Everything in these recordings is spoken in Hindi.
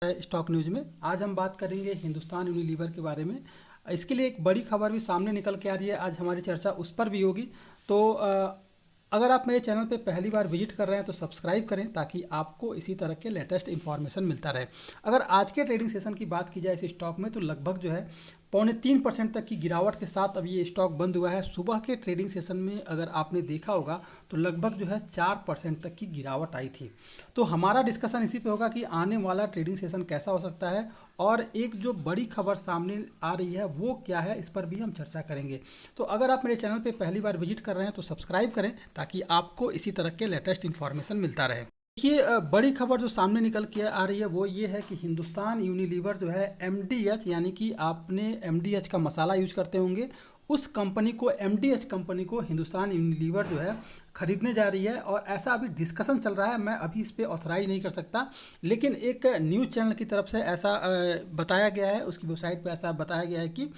स्टॉक न्यूज में आज हम बात करेंगे हिंदुस्तान यूनिलीवर के बारे में। इसके लिए एक बड़ी खबर भी सामने निकल के आ रही है, आज हमारी चर्चा उस पर भी होगी। तो अगर आप मेरे चैनल पे पहली बार विजिट कर रहे हैं तो सब्सक्राइब करें ताकि आपको इसी तरह के लेटेस्ट इन्फॉर्मेशन मिलता रहे। अगर आज के ट्रेडिंग सेशन की बात की जाए इस स्टॉक में तो लगभग जो है 2.25% तक की गिरावट के साथ अब ये स्टॉक बंद हुआ है। सुबह के ट्रेडिंग सेशन में अगर आपने देखा होगा तो लगभग जो है 4% तक की गिरावट आई थी। तो हमारा डिस्कशन इसी पे होगा कि आने वाला ट्रेडिंग सेशन कैसा हो सकता है और एक जो बड़ी खबर सामने आ रही है वो क्या है, इस पर भी हम चर्चा करेंगे। तो अगर आप मेरे चैनल पे पहली बार विजिट कर रहे हैं तो सब्सक्राइब करें ताकि आपको इसी तरह के लेटेस्ट इन्फॉर्मेशन मिलता रहे। देखिए, बड़ी खबर जो सामने निकल के आ रही है वो ये है कि हिंदुस्तान यूनिलीवर जो है एमडीएच, यानी कि आपने एमडीएच का मसाला यूज करते होंगे, उस कंपनी को, एमडीएच कंपनी को हिंदुस्तान यूनिलीवर जो है खरीदने जा रही है। और ऐसा अभी डिस्कशन चल रहा है, मैं अभी इस पे ऑथराइज नहीं कर सकता, लेकिन एक न्यूज़ चैनल की तरफ से ऐसा बताया गया है, उसकी वेबसाइट पे ऐसा बताया गया है कि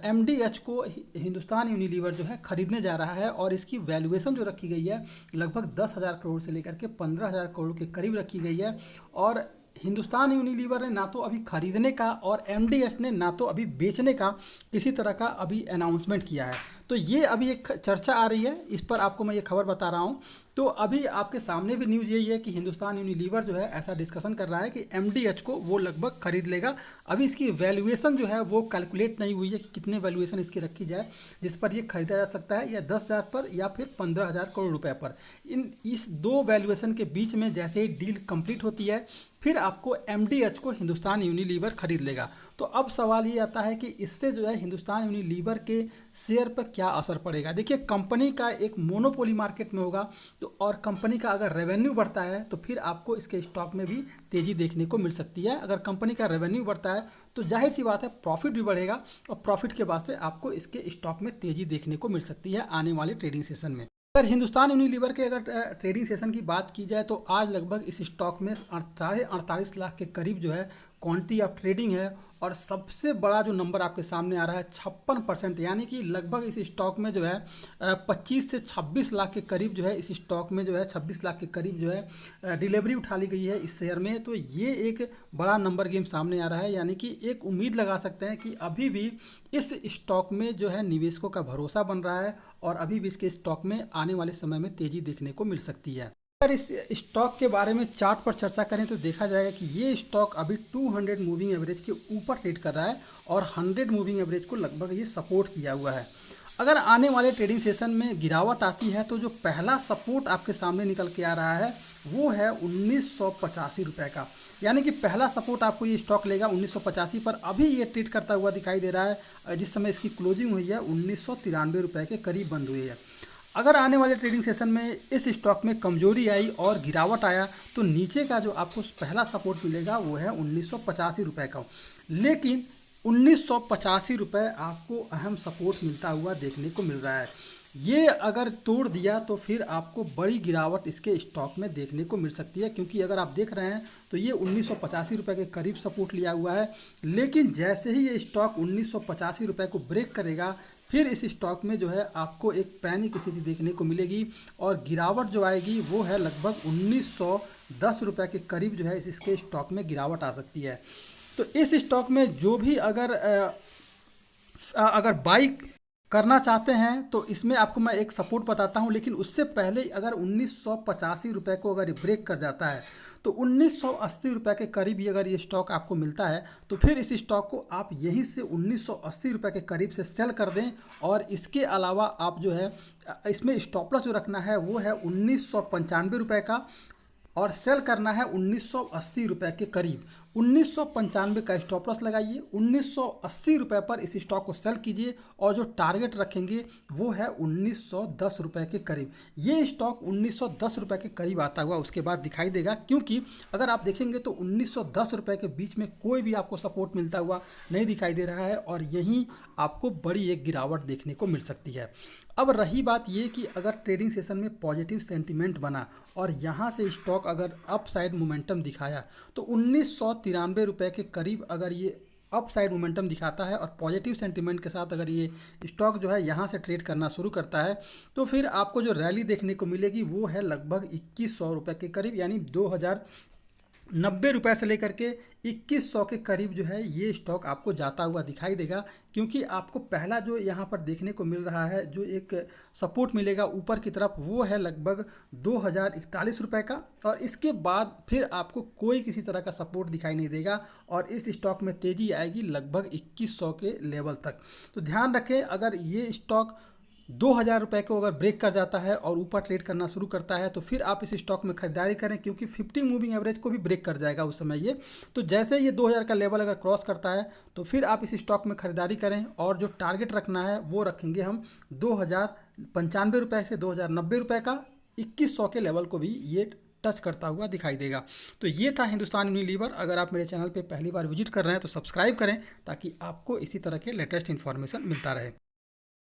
एमडीएच को हिंदुस्तान यूनिलीवर जो है खरीदने जा रहा है और इसकी वैल्यूएशन जो रखी गई है लगभग 10,000 करोड़ से लेकर के 15,000 करोड़ के करीब रखी गई है। और हिंदुस्तान यूनिलीवर ने ना तो अभी खरीदने का और एमडीएच ने ना तो अभी बेचने का किसी तरह का अभी अनाउंसमेंट किया है। तो ये अभी एक चर्चा आ रही है, इस पर आपको मैं ये खबर बता रहा हूँ। तो अभी आपके सामने भी न्यूज़ यही है कि हिंदुस्तान यूनिलीवर जो है ऐसा डिस्कशन कर रहा है कि एमडीएच को वो लगभग खरीद लेगा। अभी इसकी वैल्यूएशन जो है वो कैलकुलेट नहीं हुई है कि कितने वैल्यूएशन इसकी रखी जाए जिस पर ये खरीदा जा सकता है, या 10,000 पर या फिर 15,000 करोड़ रुपए पर। इस दो वैल्यूएशन के बीच में जैसे ही डील कंप्लीट होती है फिर आपको एमडीएच को हिंदुस्तान यूनिलीवर खरीद लेगा। तो अब सवाल ये आता है कि इससे जो है हिंदुस्तान यूनिलीवर के शेयर पर क्या असर पड़ेगा। देखिए, कंपनी का एक मोनोपोली मार्केट में होगा तो, और कंपनी का अगर रेवेन्यू बढ़ता है तो फिर आपको इसके स्टॉक में भी तेज़ी देखने को मिल सकती है। अगर कंपनी का रेवेन्यू बढ़ता है तो जाहिर सी बात है प्रॉफिट भी बढ़ेगा और प्रॉफिट के बाद से आपको इसके स्टॉक में तेज़ी देखने को मिल सकती है आने वाले ट्रेडिंग सेशन में। अगर हिंदुस्तान यूनिलीवर के अगर ट्रेडिंग सेशन की बात की जाए तो आज लगभग इस स्टॉक में 48 लाख के करीब जो है क्वांटिटी ऑफ ट्रेडिंग है। और सबसे बड़ा जो नंबर आपके सामने आ रहा है 56%, यानी कि लगभग इस स्टॉक में जो है 25 से 26 लाख के करीब जो है इस स्टॉक में जो है 26 लाख के करीब जो है डिलीवरी उठा ली गई है इस शेयर में। तो ये एक बड़ा नंबर गेम सामने आ रहा है, यानी कि एक उम्मीद लगा सकते हैं कि अभी भी इस स्टॉक में जो है निवेशकों का भरोसा बन रहा है और अभी भी इसके स्टॉक में आने वाले समय में तेज़ी देखने को मिल सकती है। अगर इस स्टॉक के बारे में चार्ट पर चर्चा करें तो देखा जाएगा कि ये स्टॉक अभी 200 मूविंग एवरेज के ऊपर ट्रेड कर रहा है और 100 मूविंग एवरेज को लगभग ये सपोर्ट किया हुआ है। अगर आने वाले ट्रेडिंग सेशन में गिरावट आती है तो जो पहला सपोर्ट आपके सामने निकल के आ रहा है वो है 1985 रुपये का, यानी कि पहला सपोर्ट आपको ये स्टॉक लेगा 1985 पर। अभी ये ट्रेड करता हुआ दिखाई दे रहा है, जिस समय इसकी क्लोजिंग हुई है 1993 रुपये के करीब बंद हुई है। अगर आने वाले ट्रेडिंग सेशन में इस स्टॉक में कमजोरी आई और गिरावट आया तो नीचे का जो आपको पहला सपोर्ट मिलेगा वो है 1985 रुपये का। लेकिन 1985 रुपये आपको अहम सपोर्ट मिलता हुआ देखने को मिल रहा है। ये अगर तोड़ दिया तो फिर आपको बड़ी गिरावट इसके स्टॉक में देखने को मिल सकती है, क्योंकि अगर आप देख रहे हैं तो ये 1985 रुपये के करीब सपोर्ट लिया हुआ है। लेकिन जैसे ही ये स्टॉक 1985 रुपये को ब्रेक करेगा फिर इस स्टॉक में जो है आपको एक पैनिक स्थिति देखने को मिलेगी और गिरावट जो आएगी वो है लगभग 1910 रुपये के करीब जो है इसके स्टॉक में गिरावट आ सकती है। तो इस स्टॉक में जो भी अगर बाई करना चाहते हैं तो इसमें आपको मैं एक सपोर्ट बताता हूं, लेकिन उससे पहले अगर 1985 रुपये को अगर ब्रेक कर जाता है तो 1980 रुपये के करीब ही अगर ये स्टॉक आपको मिलता है तो फिर इस स्टॉक को आप यहीं से 1980 रुपये के करीब से सेल कर दें। और इसके अलावा आप जो है इसमें स्टॉप लॉस जो रखना है वो है 1995 रुपये का और सेल करना है 1980 रुपये के करीब। 1995 का स्टॉप लॉस लगाइए, 1980 रुपये पर इस स्टॉक को सेल कीजिए और जो टारगेट रखेंगे वो है 1910 रुपये के करीब। ये स्टॉक 1910 रुपये के करीब आता हुआ उसके बाद दिखाई देगा, क्योंकि अगर आप देखेंगे तो 1910 रुपये के बीच में कोई भी आपको सपोर्ट मिलता हुआ नहीं दिखाई दे रहा है और यहीं आपको बड़ी एक गिरावट देखने को मिल सकती है। अब रही बात ये कि अगर ट्रेडिंग सेशन में पॉजिटिव सेंटीमेंट बना और यहाँ से स्टॉक अगर अपसाइड मोमेंटम दिखाया तो 1993 रुपये के करीब अगर ये अपसाइड मोमेंटम दिखाता है और पॉजिटिव सेंटीमेंट के साथ अगर ये स्टॉक जो है यहाँ से ट्रेड करना शुरू करता है तो फिर आपको जो रैली देखने को मिलेगी वो है लगभग 2100 रुपये के करीब, यानी 90 रुपये से लेकर के 2100 के करीब जो है ये स्टॉक आपको जाता हुआ दिखाई देगा, क्योंकि आपको पहला जो यहाँ पर देखने को मिल रहा है जो एक सपोर्ट मिलेगा ऊपर की तरफ वो है लगभग 2041 रुपये का, और इसके बाद फिर आपको कोई किसी तरह का सपोर्ट दिखाई नहीं देगा और इस स्टॉक में तेज़ी आएगी लगभग 2100 के लेवल तक। तो ध्यान रखें, अगर ये स्टॉक 2000 रुपये को अगर ब्रेक कर जाता है और ऊपर ट्रेड करना शुरू करता है तो फिर आप इस स्टॉक में खरीदारी करें, क्योंकि 50 मूविंग एवरेज को भी ब्रेक कर जाएगा उस समय ये। तो जैसे ये 2000 का लेवल अगर क्रॉस करता है तो फिर आप इस स्टॉक में खरीदारी करें, और जो टारगेट रखना है वो रखेंगे हम 2095 रुपये से 2090 रुपये का। 2100 के लेवल को भी ये टच करता हुआ दिखाई देगा। तो ये था हिंदुस्तान यूनिलीवर। अगर आप मेरे चैनल पे पहली बार विजिट कर रहे हैं तो सब्सक्राइब करें ताकि आपको इसी तरह के लेटेस्ट इन्फॉर्मेशन मिलता रहे।